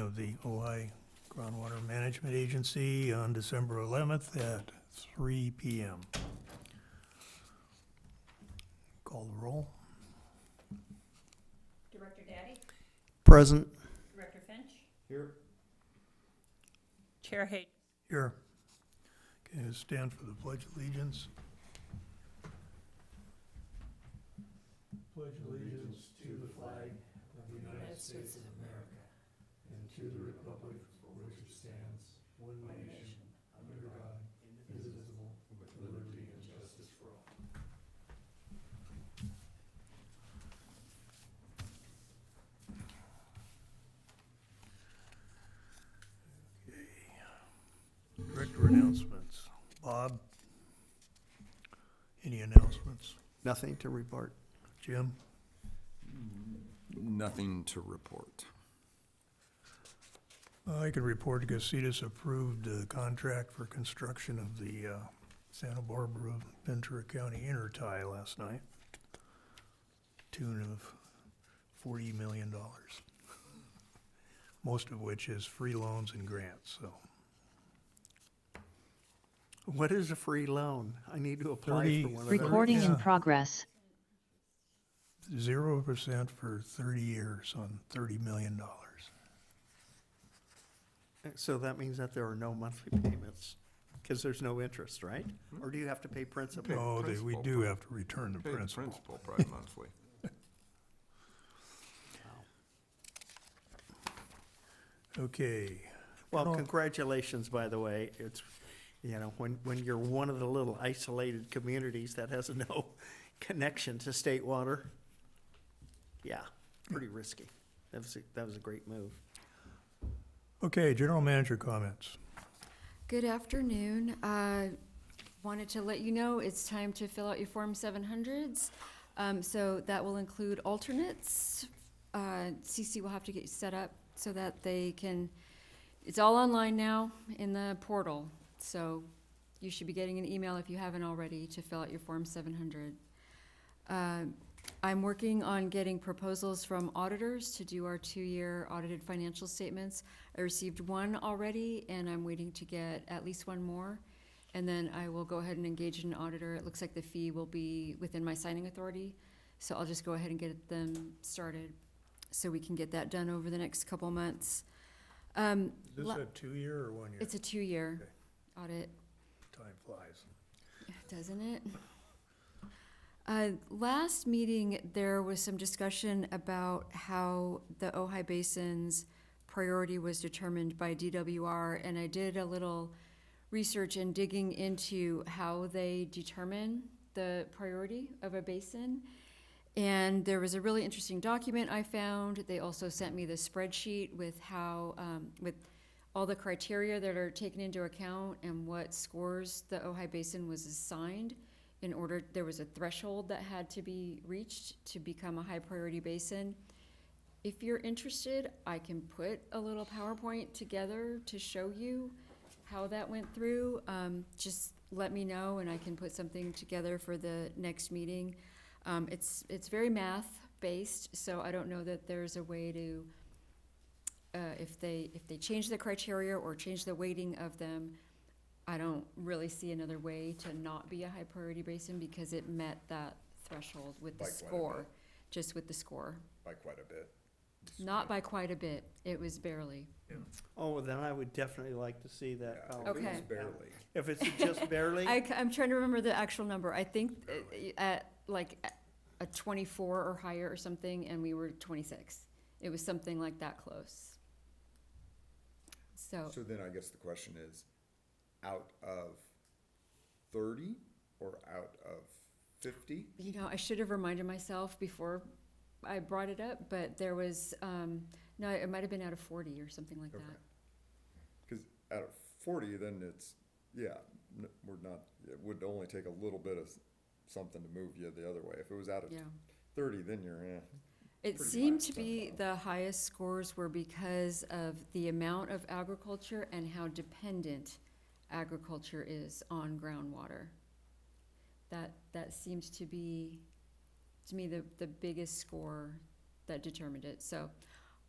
of the Ojai Groundwater Management Agency on December 11th at 3 p.m. Call the roll. Director Daddy? Present. Director Finch? Here. Chair Hayden? Here. Okay, stand for the Pledge of Allegiance. Pledge allegiance to the flag of the United States of America and to the republic for which it stands, one nation, under God, indivisible, with liberty and justice for all. Okay. Director announcements. Bob, any announcements? Nothing to report. Jim? Nothing to report. I can report Casitas approved the contract for construction of the Santa Barbara Ventura County intertie last night, tune of $40 million, most of which is free loans and grants. So What is a free loan? I need to apply 30 for one of those. Recording in Yeah. progress. 0% for 30 years on $30 million. So that means that there are no monthly payments, because there's no interest, right? Or do you have to pay principal? No, we principal. do have to return the Pay the principal. principal probably monthly. Okay. Well, Oh. congratulations, by the way. It's, you know, when you're one of the little isolated communities that has no connection to state water, yeah, pretty risky. That was a great move. Okay, general manager comments. Good afternoon. Wanted to let you know it's time to fill out your Form 700s. So that will include alternates. CC will have to get you set up so that they can, it's all online now in the portal. So you should be getting an email if you haven't already to fill out your Form 700. I'm working on getting proposals from auditors to do our 2-year audited financial statements. I received one already, and I'm waiting to get at least one more. And then I will go ahead and engage an auditor. It looks like the fee will be within my signing authority. So I'll just go ahead and get them started so we can get that done over the next couple months. Is this a 2-year or 1 year? It's a 2-year audit. Time flies. Doesn't it? Last meeting, there was some discussion about how the Ojai Basin's priority was determined by DWR, and I did a little research and digging into how they determine the priority of a basin. And there was a really interesting document I found. They also sent me the spreadsheet with how, with all the criteria that are taken into account and what scores the Ojai Basin was assigned in order, there was a threshold that had to be reached to become a high priority basin. If you're interested, I can put a little PowerPoint together to show you how that went through. Just let me know and I can put something together for the next meeting. It's very math based, so I don't know that there's a way to, if they change the criteria or change the weighting of them, I don't really see another way to not be a high priority basin because it met that threshold with the By quite a score, bit. just with the score. By quite a bit. Not by quite a bit, it was barely. Oh, then I would definitely like to see that. Yeah, PowerPoint. if it was Okay. barely. If it's just barely, I'm trying to remember the actual number. I think at like a 24 or higher or something, and we were 26. It was something like that close. So So then I guess the question is, out of 30 or out of 50? you know, I should have reminded myself before I brought it up, but there was, no, it might have been out of 40 or something like Okay. that. Because out of 40, then it's, yeah, we're not, it would only take a little bit of something to move you the other way. If it was out of Yeah. 30, then you're, It pretty seemed high to be percentile. the highest scores were because of the amount of agriculture and how dependent agriculture is on groundwater. That seems to be, to me, the biggest score that determined it. So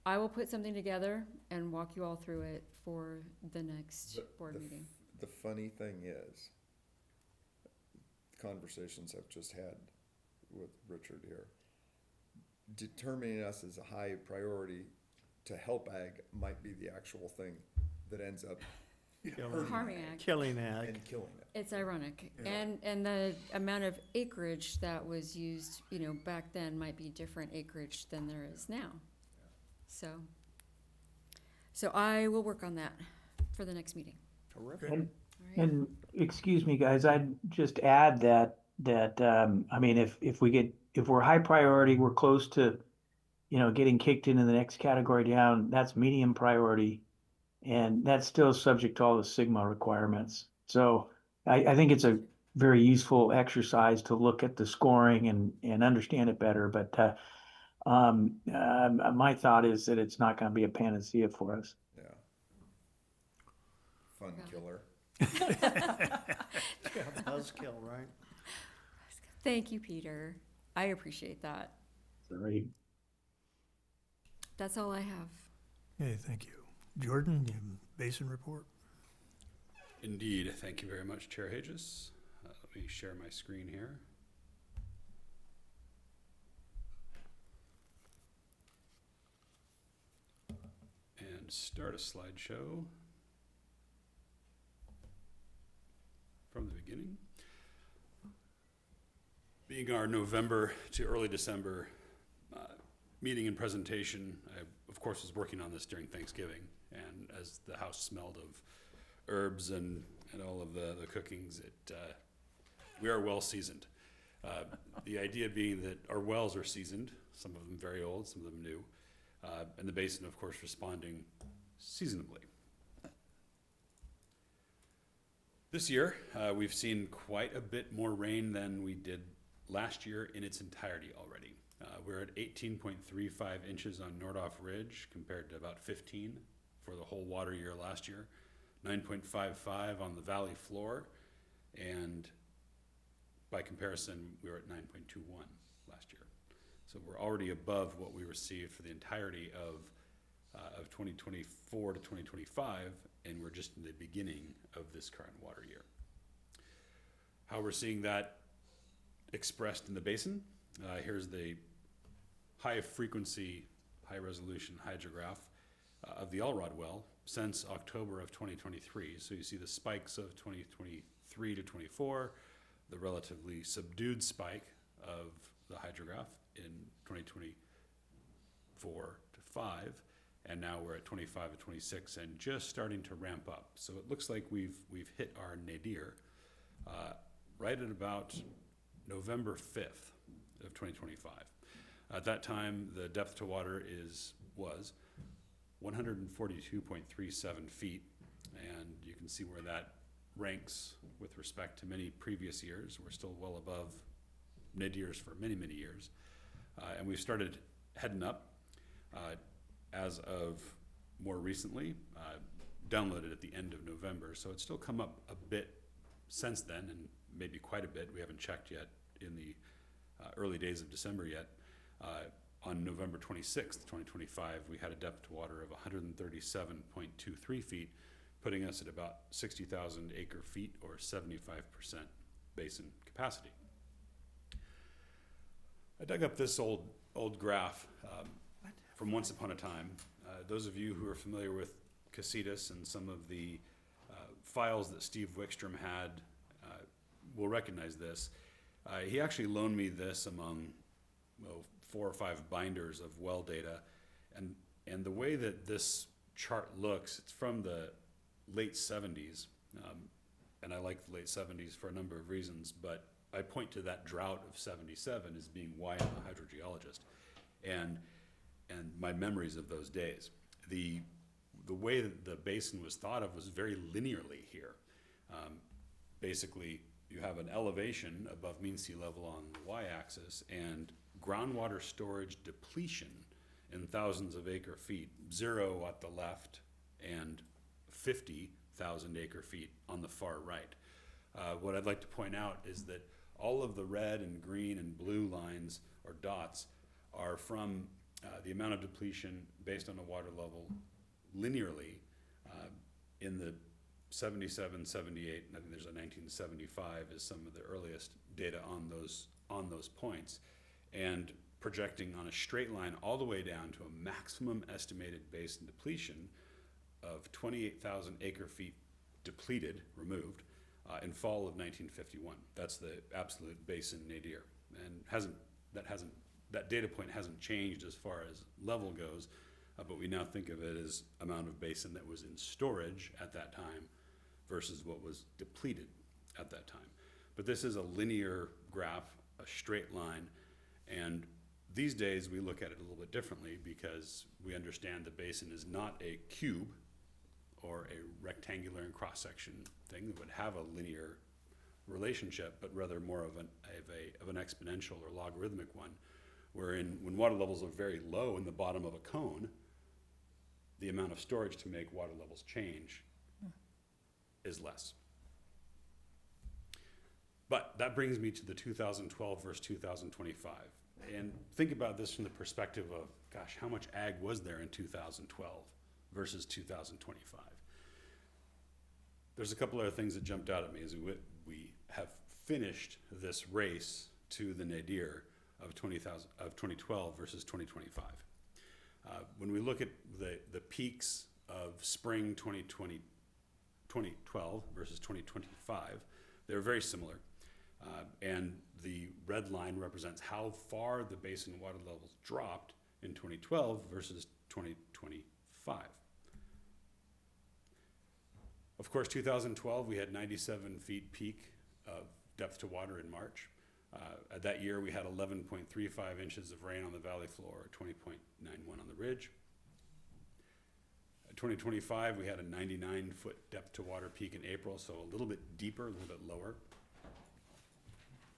I will put something together and walk you all through it for the next board meeting. The funny thing is, conversations I've just had with Richard here, determining us as a high priority to help ag might be the actual thing that ends up Harming ag. Killing ag. and killing it. It's ironic. Yeah. And the amount of acreage that was used, back then might be different acreage than there is now. So I will work on that for the next meeting. Terrific. And, All right? and excuse me, guys, I'd just add that I mean, if we're high priority, we're close to, getting kicked into the next category down, that's medium priority. And that's still subject to all the Sigma requirements. So I think it's a very useful exercise to look at the scoring and understand it better. But my thought is that it's not going to be a panacea for us. Yeah. Fun Got it. killer. Yeah, buzzkill, right? Thank you, Peter. I appreciate that. Sorry. That's all I have. Okay, thank you. Jordan, you have a basin report? Indeed. Thank you very much, Chair Hages. Let me share my screen here. And start a slideshow from the beginning. Being our November to early December meeting and presentation, I, of course, was working on this during Thanksgiving. And as the house smelled of herbs and all of the cookings, we are well seasoned. The idea being that our wells are seasoned, some of them very old, some of them new, and the basin, of course, responding seasonably. This year, we've seen quite a bit more rain than we did last year in its entirety already. We're at 18.35 inches on Nordhoff Ridge compared to about 15 for the whole water year last year, 9.55 on the valley floor, and by comparison, we were at 9.21 last year. So we're already above what we received for the entirety of 2024 to 2025, and we're just in the beginning of this current water year. How we're seeing that expressed in the basin, here's the high frequency, high resolution hydrograph of the Elrod well since October of 2023. So you see the spikes of 2023 to 24, the relatively subdued spike of the hydrograph in 2024 to 5, and now we're at 25 to 26 and just starting to ramp up. So it looks like we've hit our nadir right at about November 5th of 2025. At that time, the depth to water was 142.37 feet, and you can see where that ranks with respect to many previous years. We're still well above nadirs for many, many years. And we've started heading up as of more recently, downloaded at the end of November. So it's still come up a bit since then, and maybe quite a bit. We haven't checked yet in the early days of December yet. On November 26th, 2025, we had a depth to water of 137.23 feet, putting us at about 60,000 acre feet or 75% basin capacity. I dug up this old graph from once upon a time. Those of you who are familiar with Casitas and some of the files that Steve Wickstrom had will recognize this. He actually loaned me this among 4 or 5 binders of well data, and the way that this chart looks, it's from the late 70s, and I like the late 70s for a number of reasons, but I point to that drought of 77 as being why I'm a hydrogeologist, and my memories of those days. The way that the basin was thought of was very linearly here. Basically, you have an elevation above mean sea level on the y-axis and groundwater storage depletion in thousands of acre feet, 0 at the left and 50,000 acre feet on the far right. What I'd like to point out is that all of the red and green and blue lines or dots are from the amount of depletion based on the water level linearly in the 77, 78, and I think there's a 1975 is some of the earliest data on those points, and projecting on a straight line all the way down to a maximum estimated basin depletion of 28,000 acre feet depleted, removed, in fall of 1951. That's the absolute basin nadir, and that data point hasn't changed as far as level goes, but we now think of it as amount of basin that was in storage at that time versus what was depleted at that time. But this is a linear graph, a straight line, and these days we look at it a little bit differently because we understand the basin is not a cube or a rectangular and cross-section thing that would have a linear relationship, but rather more of an exponential or logarithmic one, wherein when water levels are very low in the bottom of a cone, the amount of storage to make water levels change is less. But that brings me to the 2012 versus 2025. And think about this from the perspective of, gosh, how much ag was there in 2012 versus 2025? There's a couple other things that jumped out at me as we have finished this race to the nadir of 2012 versus 2025. When we look at the peaks of spring 2012 versus 2025, they're very similar. And the red line represents how far the basin water levels dropped in 2012 versus 2025. Of course, 2012, we had 97 feet peak of depth to water in March. At that year, we had 11.35 inches of rain on the valley floor, 20.91 on the ridge. 2025, we had a 99-foot depth to water peak in April, so a little bit deeper, a little bit lower.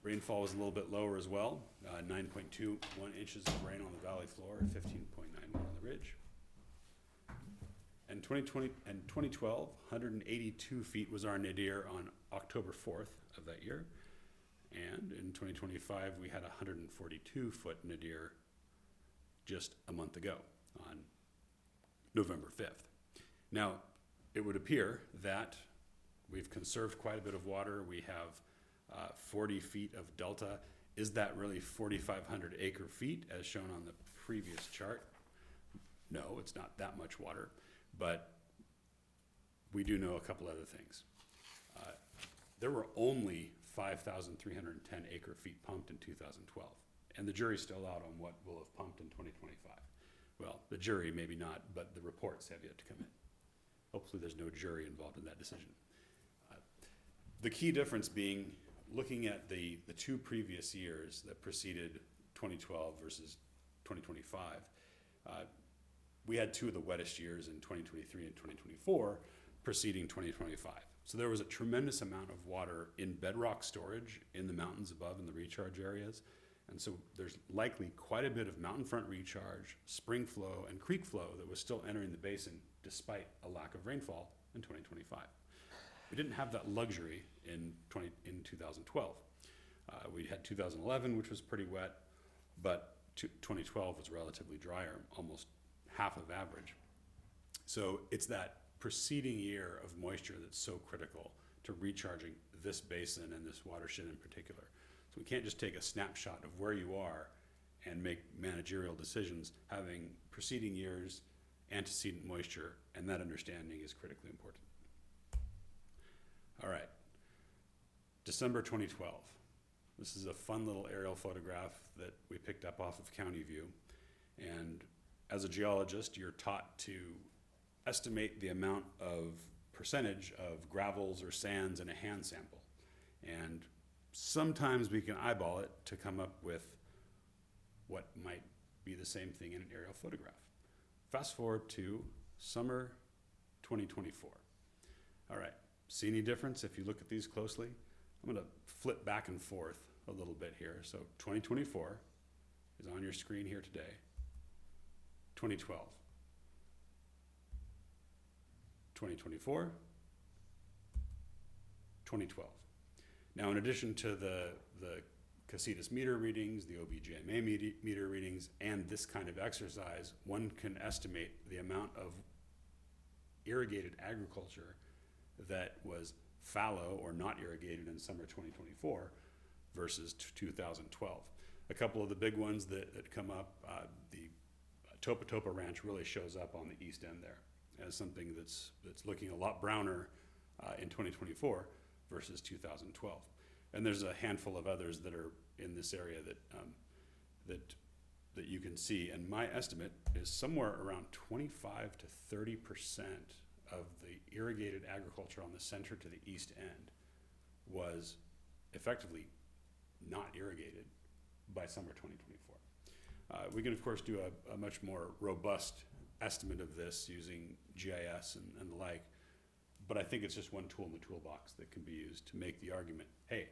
Rainfall was a little bit lower as well, 9.21 inches of rain on the valley floor, 15.91 on the ridge. And 2012, 182 feet was our nadir on October 4th of that year. And in 2025, we had a 142-foot nadir just a month ago on November 5th. Now, it would appear that we've conserved quite a bit of water. We have 40 feet of delta. Is that really 4,500 acre feet as shown on the previous chart? No, it's not that much water, but we do know a couple other things. There were only 5,310 acre feet pumped in 2012, and the jury's still out on what will have pumped in 2025. Well, the jury maybe not, but the reports have yet to come in. Hopefully there's no jury involved in that decision. The key difference being, looking at the two previous years that preceded 2012 versus 2025, we had two of the wettest years in 2023 and 2024 preceding 2025. So there was a tremendous amount of water in bedrock storage in the mountains above in the recharge areas. And so there's likely quite a bit of mountain front recharge, spring flow, and creek flow that was still entering the basin despite a lack of rainfall in 2025. We didn't have that luxury in 2012. We had 2011, which was pretty wet, but 2012 was relatively drier, almost half of average. So it's that preceding year of moisture that's so critical to recharging this basin and this watershed in particular. So we can't just take a snapshot of where you are and make managerial decisions. Having preceding years, antecedent moisture, and that understanding is critically important. All right, December 2012. This is a fun little aerial photograph that we picked up off of County View. And as a geologist, you're taught to estimate the amount of percentage of gravels or sands in a hand sample. And sometimes we can eyeball it to come up with what might be the same thing in an aerial photograph. Fast forward to summer 2024. All right, see any difference if you look at these closely? I'm gonna flip back and forth a little bit here. So 2024 is on your screen here today. 2012. 2024, 2012. Now, in addition to the Casitas meter readings, the OBGMA meter readings, and this kind of exercise, one can estimate the amount of irrigated agriculture that was fallow or not irrigated in summer 2024 versus 2012. A couple of the big ones that come up, the Topa Topa Ranch really shows up on the east end there as something that's looking a lot browner in 2024 versus 2012. And there's a handful of others that are in this area that you can see. And my estimate is somewhere around 25 to 30% of the irrigated agriculture on the center to the east end was effectively not irrigated by summer 2024. We can of course do a much more robust estimate of this using GIS and the like, but I think it's just one tool in the toolbox that can be used to make the argument, hey,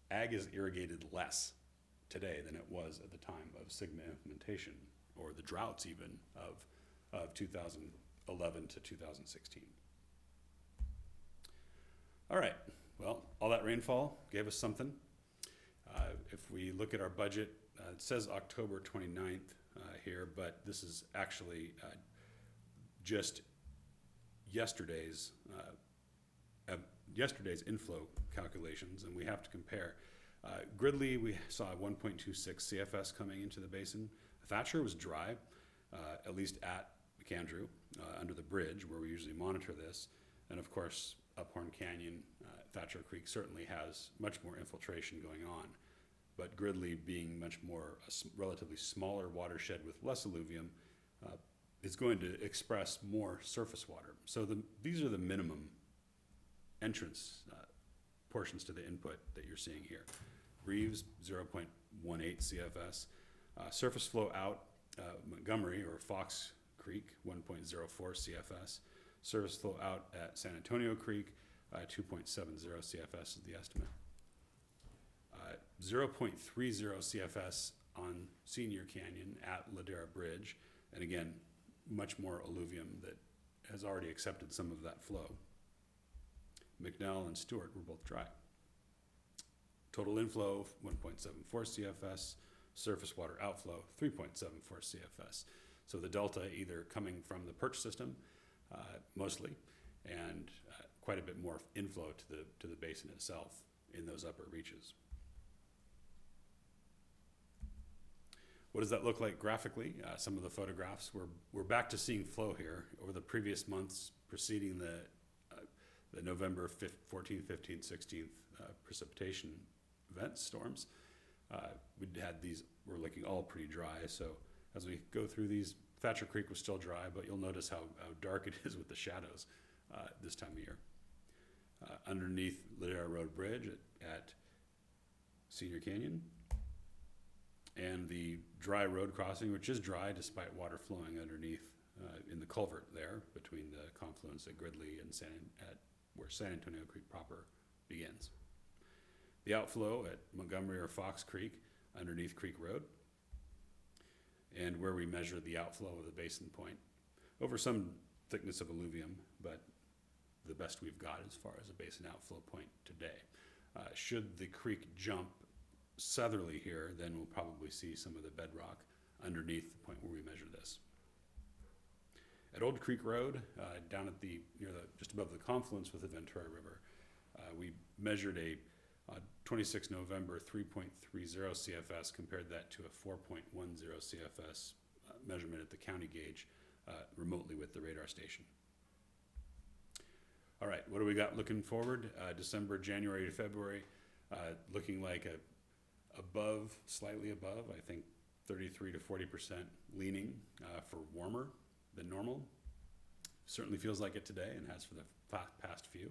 ag is irrigated less today than it was at the time of SIGMA implementation, or the droughts even of 2011 to 2016. All right, well, all that rainfall gave us something. If we look at our budget, it says October 29th here, but this is actually just yesterday's inflow calculations, and we have to compare. Gridley, we saw 1.26 CFS coming into the basin. Thatcher was dry, at least at McAndrew, under the bridge where we usually monitor this. And of course, Uphorn Canyon, Thatcher Creek certainly has much more infiltration going on. But Gridley, being much more a relatively smaller watershed with less alluvium, is going to express more surface water. So these are the minimum entrance portions to the input that you're seeing here. Reeves, 0.18 CFS. Surface flow out, Montgomery or Fox Creek, 1.04 CFS. Surface flow out at San Antonio Creek, 2.70 CFS is the estimate. 0.30 CFS on Senior Canyon at Ladera Bridge, and again, much more alluvium that has already accepted some of that flow. McNell and Stewart were both dry. Total inflow, 1.74 CFS. Surface water outflow, 3.74 CFS. So the delta either coming from the perch system, mostly, and quite a bit more inflow to the basin itself in those upper reaches. What does that look like graphically? Some of the photographs, we're back to seeing flow here. Over the previous months preceding the November 14th, 15th, 16th precipitation events, storms, we'd had these, we're looking all pretty dry. So as we go through these, Thatcher Creek was still dry, but you'll notice how dark it is with the shadows this time of year. Underneath Ladera Road Bridge at Senior Canyon, and the dry road crossing, which is dry despite water flowing underneath in the culvert there between the confluence at Gridley and where San Antonio Creek proper begins. The outflow at Montgomery or Fox Creek underneath Creek Road, and where we measure the outflow of the basin point over some thickness of alluvium, but the best we've got as far as a basin outflow point today. Should the creek jump southerly here, then we'll probably see some of the bedrock underneath the point where we measure this. At Old Creek Road, down at just above the confluence with the Ventura River, we measured a 26 November 3.30 CFS, compared that to a 4.10 CFS measurement at the county gauge remotely with the radar station. All right, what do we got looking forward? December, January to February, looking like slightly above, I think 33 to 40% leaning for warmer than normal. Certainly feels like it today and has for the past few.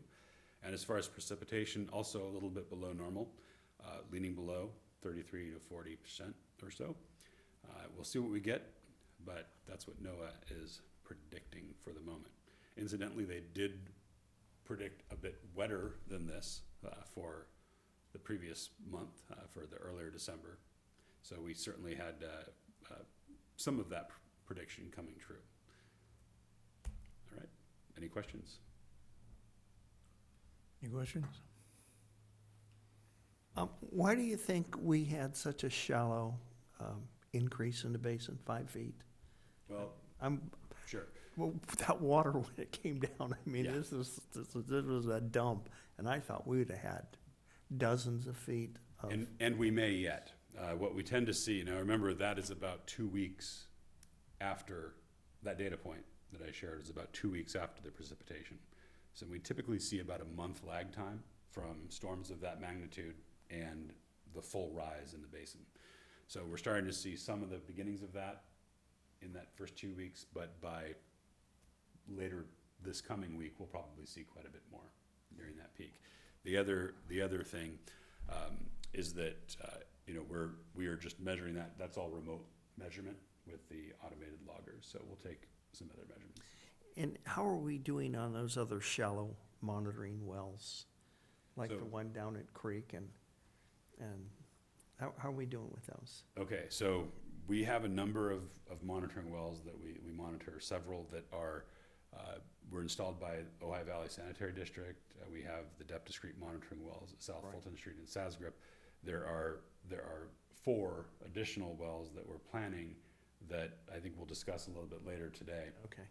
And as far as precipitation, also a little bit below normal, leaning below 33 to 40% or so. We'll see what we get, but that's what NOAA is predicting for the moment. Incidentally, they did predict a bit wetter than this for the previous month, for the earlier December. So we certainly had some of that prediction coming true. All right, any questions? Any questions? Why do you think we had such a shallow increase in the basin, 5 feet? Well, I'm, sure. well, that water when it came down, I mean, Yeah. this was a dump, and I thought we would have had dozens of feet of. And we may yet. What we tend to see, now remember, that is about 2 weeks after, that data point that I shared is about 2 weeks after the precipitation. So we typically see about a month lag time from storms of that magnitude and the full rise in the basin. So we're starting to see some of the beginnings of that in that first 2 weeks, but by later this coming week, we'll probably see quite a bit more during that peak. The other thing is that we are just measuring that. That's all remote measurement with the automated loggers. So we'll take some other measurements. And how are we doing on those other shallow monitoring wells? Like So- the one down at Creek and how are we doing with those? Okay, so we have a number of monitoring wells that we monitor, several that are, were installed by Ojai Valley Sanitary District. We have the depth discrete monitoring wells at South Right. Fulton Street and Sasgrip. There are 4 additional wells that we're planning that I think we'll discuss a little bit later today. Okay.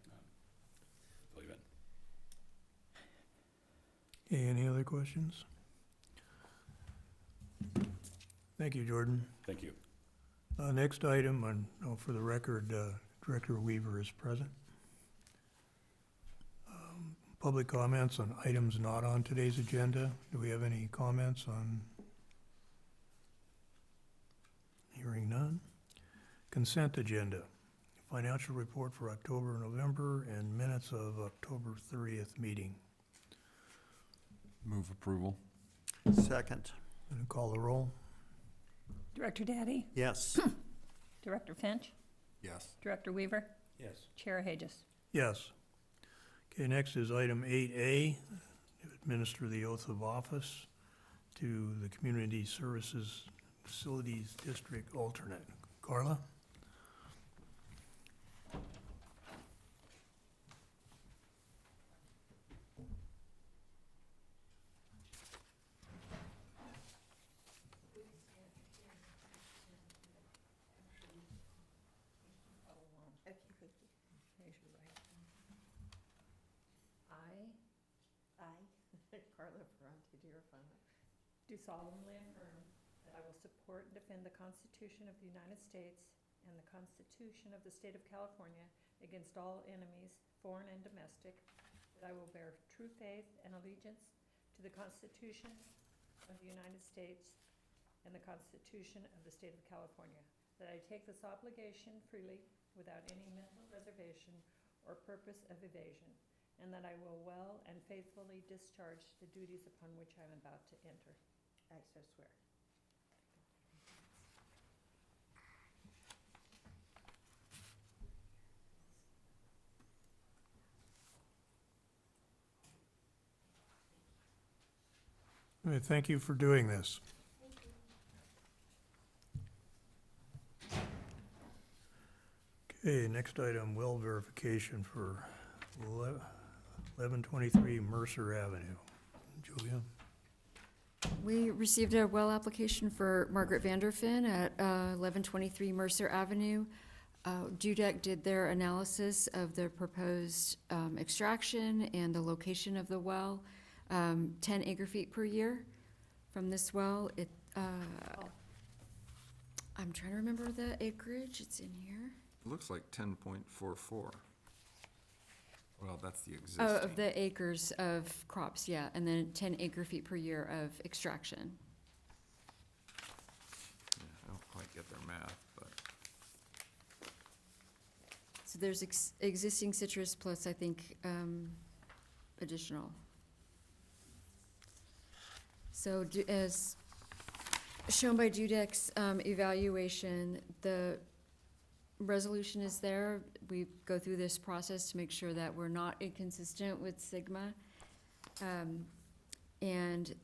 Fill you in. Okay, any other questions? Thank you, Jordan. Thank you. Next item, for the record, Director Weaver is present. Public comments on items not on today's agenda. Do we have any comments on? Hearing none. Consent agenda. Financial report for October, November, and minutes of October 30th meeting. Move approval. Second. And call the roll. Director Daddy, Yes. Director Finch, Yes. Director Weaver, Yes. Chair Hages. Yes. Okay, next is item 8A, administer the oath of office to the Community Services Facilities District alternate. Carla? I, Carla Ferrante Dirafano, do solemnly affirm that I will support and defend the Constitution of the United States and the Constitution of the State of California against all enemies, foreign and domestic, that I will bear true faith and allegiance to the Constitution of the United States and the Constitution of the State of California, that I take this obligation freely without any mental reservation or purpose of evasion, and that I will well and faithfully discharge the duties upon which I am about to enter. I so swear. Thank you for doing this. Okay, next item, well verification for 1123 Mercer Avenue. Julia? We received a well application for Margaret Vanderfin at 1123 Mercer Avenue. DUDEC did their analysis of the proposed extraction and the location of the well, 10 acre feet per year from this well. I'm trying to remember the acreage, it's in here. It looks like 10.44. Well, that's the existing. Oh, of the acres of crops, yeah, and then 10 acre feet per year of extraction. Yeah, I don't quite get their math, but So there's existing citrus plus, I think, additional. So as shown by DUDEC's evaluation, the resolution is there. We go through this process to make sure that we're not inconsistent with Sigma, and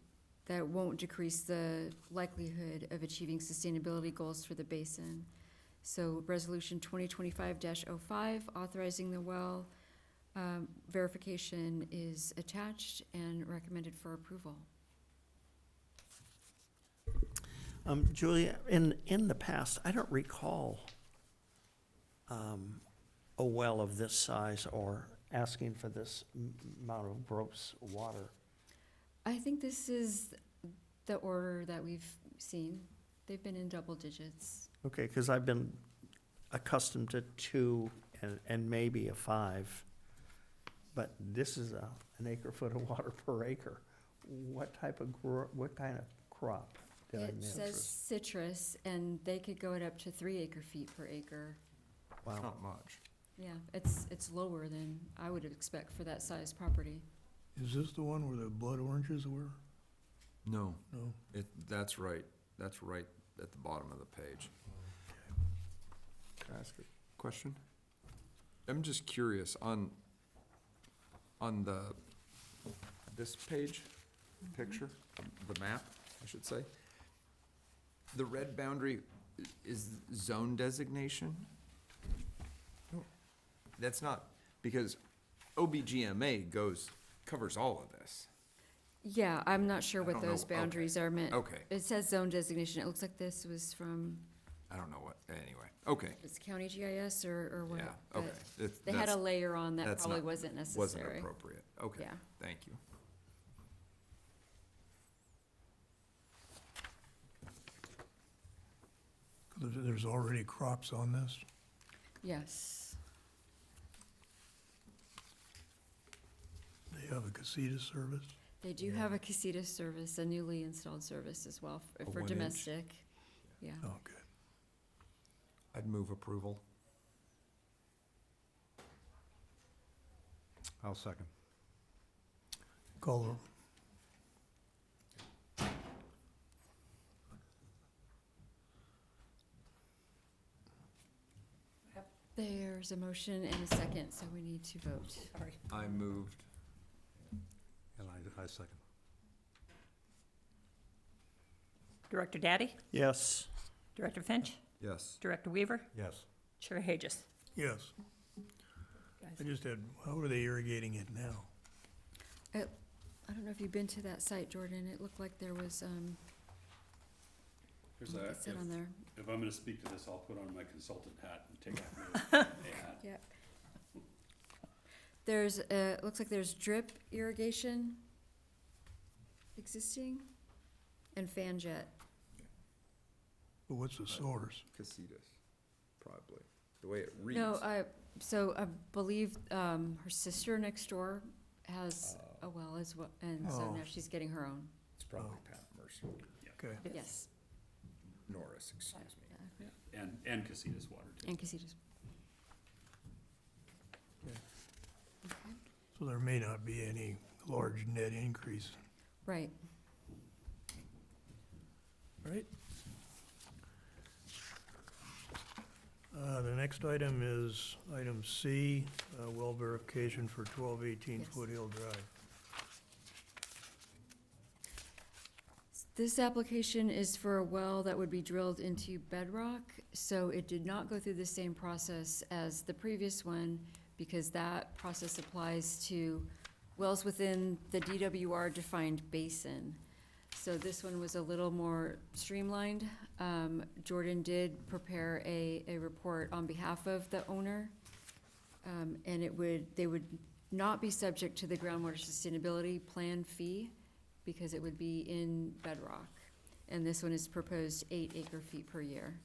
that won't decrease the likelihood of achieving sustainability goals for the basin. So Resolution 2025-05, authorizing the well verification is attached and recommended for approval. Julia, in the past, I don't recall a well of this size or asking for this amount of gross water. I think this is the order that we've seen. They've been in double digits. Okay, because I've been accustomed to 2 and maybe a 5, but this is an acre foot of water per acre. What type of, what kind of crop did I It miss? says citrus, and they could go it up to 3 acre-feet per acre. Wow. Not much. Yeah, it's lower than I would expect for that size property. Is this the one where the blood oranges were? No, No? that's right at the bottom of the page. Can I ask a question? I'm just curious, on this page, picture, the map, I should say, the red boundary is zone designation? No, that's not, because OBGMA covers all of this. Yeah, I'm not sure I what don't know. those boundaries are meant. Okay, It says zone designation. It looks like this was from, I don't know what, anyway, okay, it's county GIS or what? yeah, but okay. They had a layer on that that's probably not- wasn't Wasn't necessary. appropriate, okay, Yeah. thank you. There's already crops on this? Yes. They have a casita service? They do have a casita service, a newly installed service as well A for 1-inch. domestic. Yeah. Oh, good. I'd move approval. I'll second. Call the There's a motion and a second, so we need to vote. Sorry. I moved. And I second. Director Daddy, Yes. Director Finch, Yes. Director Weaver, Yes. Chair Hages. yes. I just had, how are they irrigating it now? I don't know if you've been to that site, Jordan. It looked like there was, There's what a, it said on there. if I'm gonna speak to this, I'll put on my consultant hat and take off my A hat. Yep. There's, looks like there's drip irrigation existing and fan jet. But what's the source? Casitas, probably, the way it reads. No, so I believe, her sister next door has a well as well, and so Oh. now she's getting her own. It's probably Oh. Pat Mercer, Okay. Yes. Norris, excuse me. And Casitas water too. And casitas. Okay. Okay. So there may not be any large net increase, Right. right? The next item is item C, well verification for 1218 Yes. Foothill Drive. This application is for a well that would be drilled into bedrock, so it did not go through the same process as the previous one, because that process applies to wells within the DWR-defined basin. So this one was a little more streamlined. Jordan did prepare a report on behalf of the owner. And they would not be subject to the groundwater sustainability plan fee, because it would be in bedrock. And this one is proposed 8 acre-feet per year.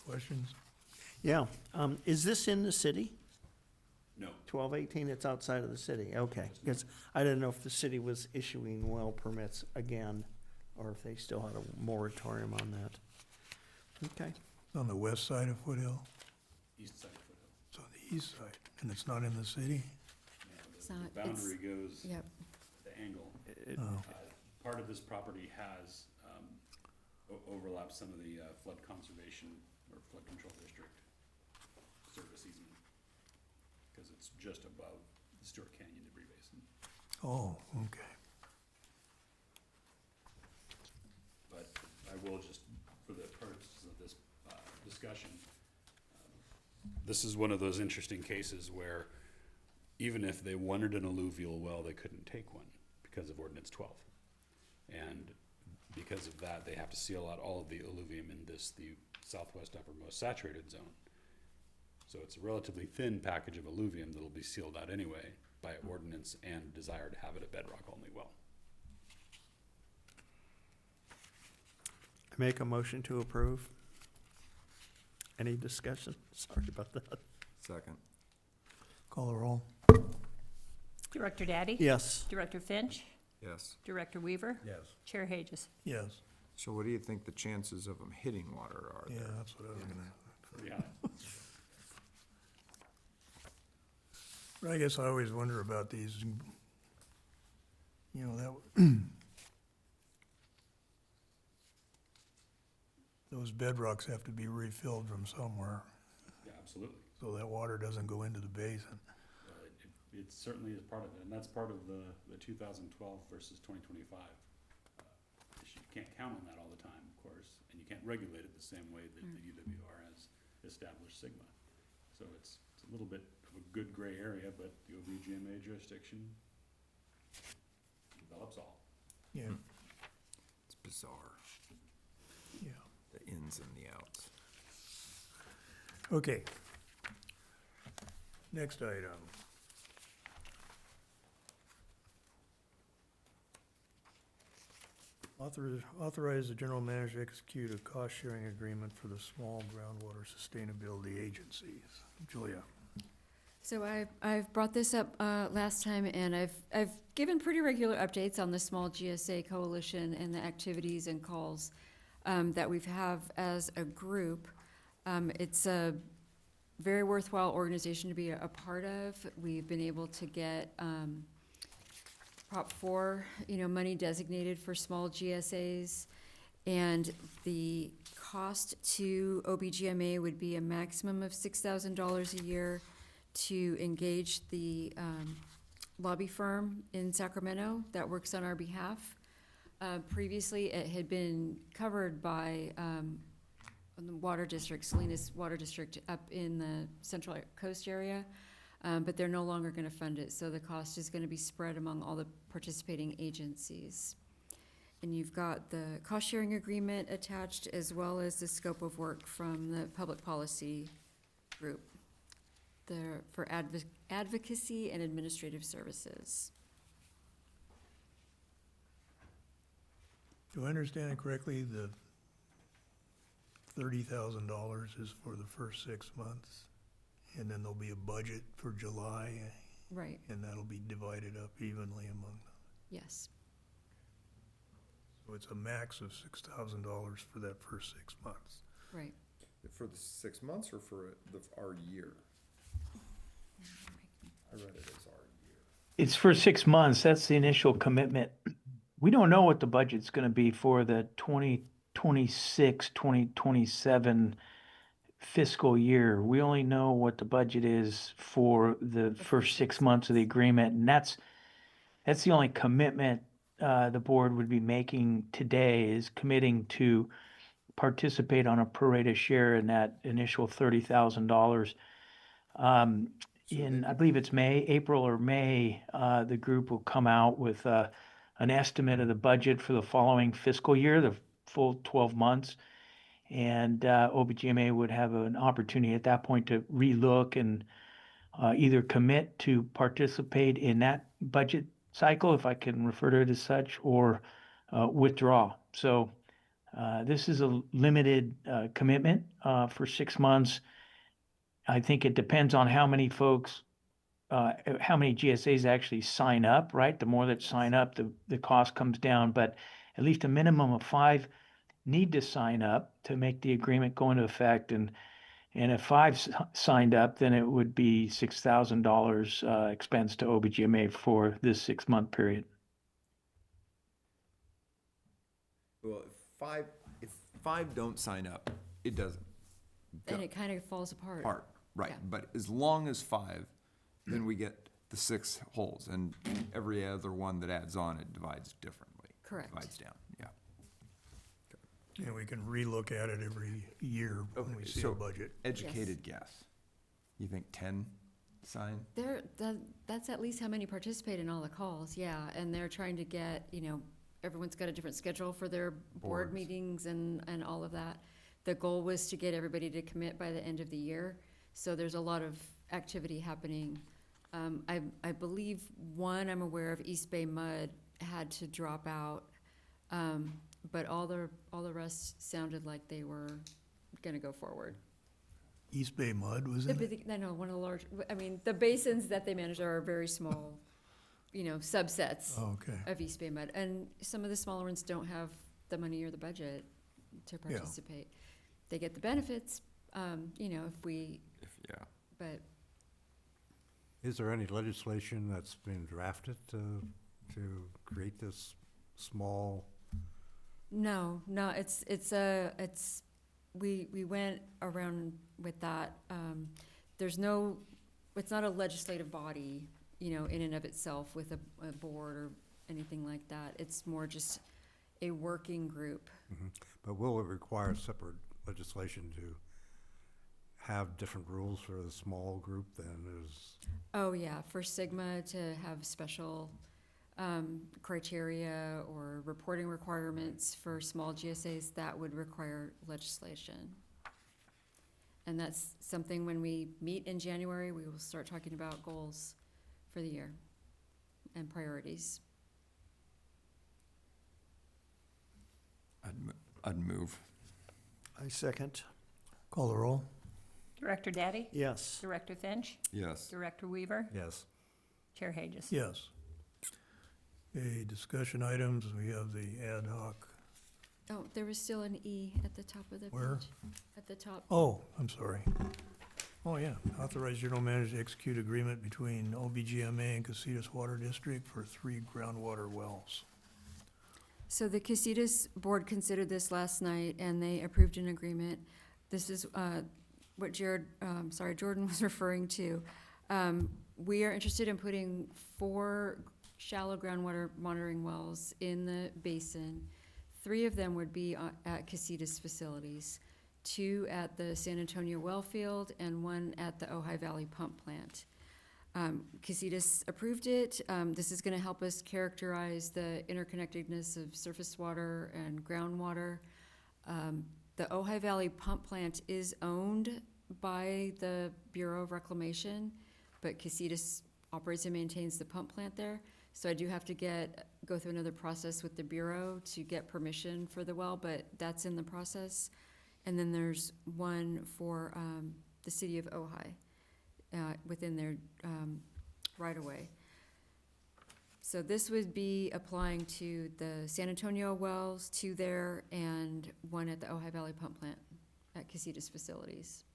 Questions? Yeah. Is this in the city? No, 1218, it's outside of the city, okay. Because I didn't know if the city was issuing well permits again, or if they still had a moratorium on that. Okay. It's on the west side of Foothill? east side of Foothill. It's on the east side, and it's not in the city? Yeah, It's the not- boundary goes, Yep. the angle. Oh, Part of this property has, overlaps some of the flood conservation or flood control district service easement, because it's just above the Stewart Canyon debris basin. oh, okay. But I will just, for the purposes of this discussion, this is one of those interesting cases where even if they wanted an alluvial well, they couldn't take one, because of ordinance 12. And because of that, they have to seal out all of the alluvium in the southwest uppermost saturated zone. So it's a relatively thin package of alluvium that'll be sealed out anyway by ordinance and desire to have it at bedrock only well. I make a motion to approve. Any discussion? Sorry about that. Second. Call the roll. Director Daddy? Yes. Director Finch? Yes. Director Weaver? Yes. Chair Hages? Yes. So what do you think the chances of them hitting water are Yeah, there? that's what I was gonna. Yeah. But I guess I always wonder about these, you know, that, those bedrocks have to be refilled from somewhere, Yeah, absolutely. so that water doesn't go into the basin. It certainly is part of it, and that's part of the 2012 versus 2025 issue. You can't count on that all the time, of course, and you can't regulate it the same way that the UWR has established SGMA. So it's a little bit of a good gray area, but the OBGMA jurisdiction develops all. Yeah, It's bizarre, yeah. the ins and the outs. Okay. Next item. Authorize the general manager to execute a cost-sharing agreement for the small groundwater sustainability agencies. Julia? So I've brought this up last time, and I've given pretty regular updates on the small GSA coalition and the activities and calls that we have as a group. It's a very worthwhile organization to be a part of. We've been able to get Prop 4, money designated for small GSAs, and the cost to OBGMA would be a maximum of $6,000 a year to engage the lobby firm in Sacramento that works on our behalf. Previously, it had been covered by the water district, Salinas Water District up in the Central Coast area, but they're no longer going to fund it, so the cost is going to be spread among all the participating agencies. And you've got the cost-sharing agreement attached, as well as the scope of work from the public policy group for advocacy and administrative services. Do I understand it correctly, the $30,000 is for the first 6 months? And then there'll be a budget for July, Right, and that'll be divided up evenly among them. yes. So it's a max of $6,000 for that first 6 months. Right. For the 6 months or for our year? I read it as our year. It's for 6 months. That's the initial commitment. We don't know what the budget's going to be for the 2026, 2027 fiscal year. We only know what the budget is for the first 6 months of the agreement, and that's the only commitment the board would be making today, is committing to participate on a prorated share in that initial $30,000. I believe it's April or May, the group will come out with an estimate of the budget for the following fiscal year, the full 12 months. And OBGMA would have an opportunity at that point to relook and either commit to participate in that budget cycle, if I can refer to it as such, or withdraw. So this is a limited commitment for 6 months. I think it depends on how many folks, how many GSAs actually sign up, right? The more that sign up, the cost comes down, but at least a minimum of 5 need to sign up to make the agreement go into effect. And if 5 signed up, then it would be $6,000 expense to OBGMA for this 6-month period. Well, if five don't sign up, it doesn't. And it kind of falls apart. Right, Yeah. but as long as 5, then we get the 6 holes, and every other one that adds on, it divides differently. Correct. Divides down, yeah. And we can relook at it every year when we Okay, see so a budget. educated guess. You think 10 sign? That's at least how many participate in all the calls, yeah, and they're trying to get, everyone's got a different schedule for their board Boards. meetings and all of that. The goal was to get everybody to commit by the end of the year, so there's a lot of activity happening. I believe one I'm aware of, East Bay Mud, had to drop out, but all the rest sounded like they were gonna go forward. East Bay Mud was in it? I know, one of the large, the basins that they manage are very small, subsets Oh, okay. of East Bay Mud. And some of the smaller ones don't have the money or the budget to Yeah. participate. They get the benefits, but Is there any legislation that's been drafted to create this small, no, we went around with that. It's not a legislative body, in and of itself with a board or anything like that. It's more just a working group. but will it require separate legislation to have different rules for the small group than is? Oh, yeah, for Sigma to have special criteria or reporting requirements for small GSAs, that would require legislation. And that's something when we meet in January, we will start talking about goals for the year and priorities. I'd move. I second. Call the roll? Director Daddy? Yes. Director Finch? Yes. Director Weaver? Yes. Chair Hages? Yes. Okay, discussion items, we have the ad hoc. Oh, there was still an E at the top of the Where? page. At the top. Oh, I'm sorry. Oh, yeah, authorize general manager to execute agreement between OBGMA and Casitas Water District for 3 groundwater wells. So the Casitas board considered this last night and they approved an agreement. This is what Jordan was referring to. We are interested in putting 4 shallow groundwater monitoring wells in the basin. 3 of them would be at Casitas facilities, 2 at the San Antonio well field and 1 at the Ojai Valley pump plant. Casitas approved it. This is gonna help us characterize the interconnectedness of surface water and groundwater. The Ojai Valley pump plant is owned by the Bureau of Reclamation, but Casitas operates and maintains the pump plant there. So I do have to go through another process with the Bureau to get permission for the well, but that's in the process. And then there's one for the city of Ojai within their right-of-way. So this would be applying to the San Antonio wells, 2 there, and 1 at the Ojai Valley pump plant at Casitas facilities.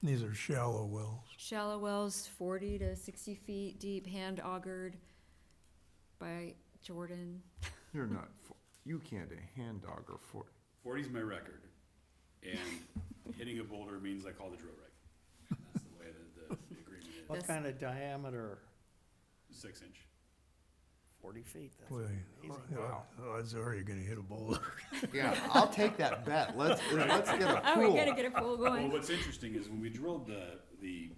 These are shallow wells. Shallow wells, 40 to 60 feet deep, hand augered by Jordan. You're not, you can't hand auger 40. 40's my record, and hitting a boulder means I call the drill rig. That's the way that the agreement is. What kind of diameter? 6 inch. 40 feet, that's Boy, easy. odds are you're gonna hit a boulder. Yeah, I'll take that bet. Let's get a Oh, pool. we gotta get a pool Well, going. what's interesting is when we drilled the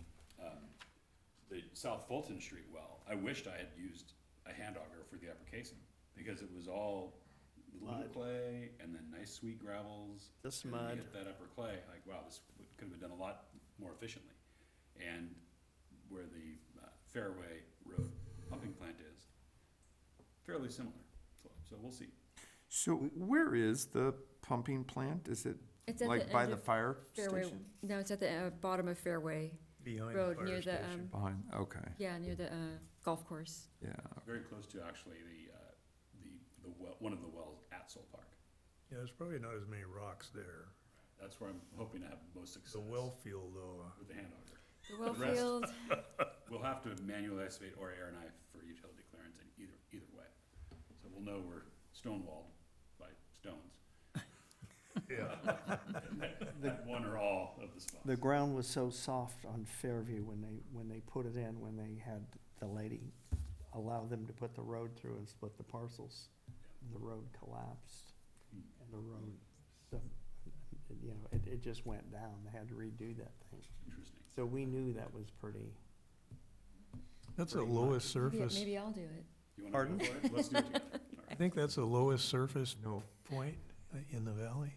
South Fulton Street well, I wished I had used a hand auger for the upper casing, because it was all little Mud. clay and then nice sweet gravels. This And when you mud. hit that upper clay, like, wow, this could have been done a lot more efficiently. And where the Fairway Road pumping plant is, fairly similar. So we'll see. So where is the pumping plant? Is it It's at like the by end the of fire Fairway, station? no, it's at the bottom of Fairway Behind Road, the near fire the, station. Behind, okay, near the golf course. yeah. Very close to actually the well, one of the wells at Soul Park. Yeah, there's probably not as many rocks there. That's where I'm hoping to have most success. The well field though, With the hand auger. The well The rest. field, We'll have to manually excavate or air knife for utility clearance in either way. So we'll know we're stonewalled by stones. yeah. At one or all of the spots. The ground was so soft on Fairview when they put it in, when they had the lady allow them to put the road through and split the parcels. The road collapsed and the road, it just went down. They had to redo that thing. Interesting. So we knew that was pretty, That's the Pretty much. lowest surface. Maybe I'll do it. You wanna Pardon? go for it? Let's do it together. I think that's the lowest surface No, point in the valley,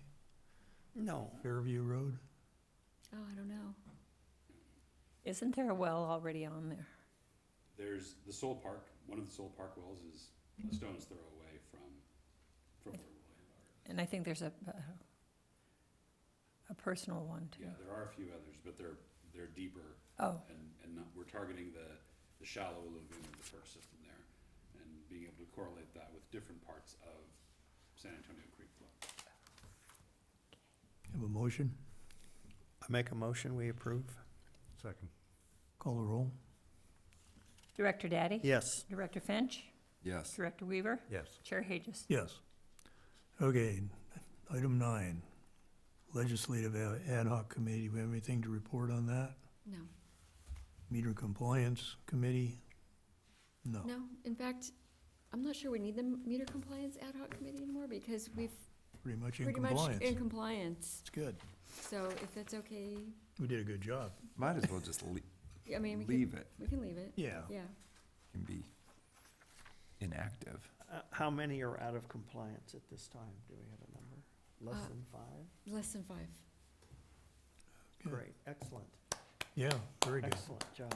no. Fairview Road. Oh, I don't know. Isn't there a well already on there? There's the Soul Park, one of the Soul Park wells is a stone's throw away from where we are. And I think there's a personal one too. Yeah, there are a few others, but they're deeper Oh, and not, we're targeting the shallow lagoon of the perk system there and being able to correlate that with different parts of San Antonio Creek flow. Have a motion? I make a motion, we approve? Second. Call the roll? Director Daddy? Yes. Director Finch? yes. Director Weaver? Yes. Chair Hages? Yes. Okay, item 9, Legislative Ad Hoc Committee. We have anything to report on that? No. Meter Compliance Committee? No. No, in fact, I'm not sure we need the meter compliance ad hoc committee anymore because we've Pretty much in pretty much compliance. in compliance. It's good. So if that's okay, We did a good job. Might as well just I mean, leave it. we can leave it. Yeah. Yeah. Can be inactive. How many are out of compliance at this time? Do we have a number? Less Uh, than 5? Less than 5. Good. Great, excellent, Yeah, very good. excellent job.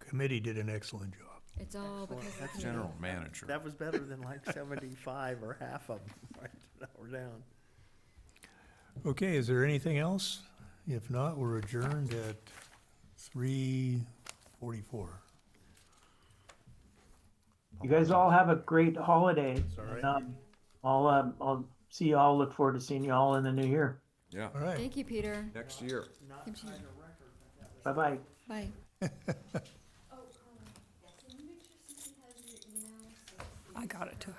Committee did an excellent job. It's all Excellent. because of the That's committee. General manager. That was better than like 75 or half of them, right, now we're down. Okay, is there anything else? If not, we're adjourned at 3:44. You guys all have a great holiday. all right. And, I'll see you all, look forward to seeing you all in the new year. Yeah, All right. Thank you, Peter. next year. Not Thank you. tying a record, but that was Bye-bye. Bye. I got it too.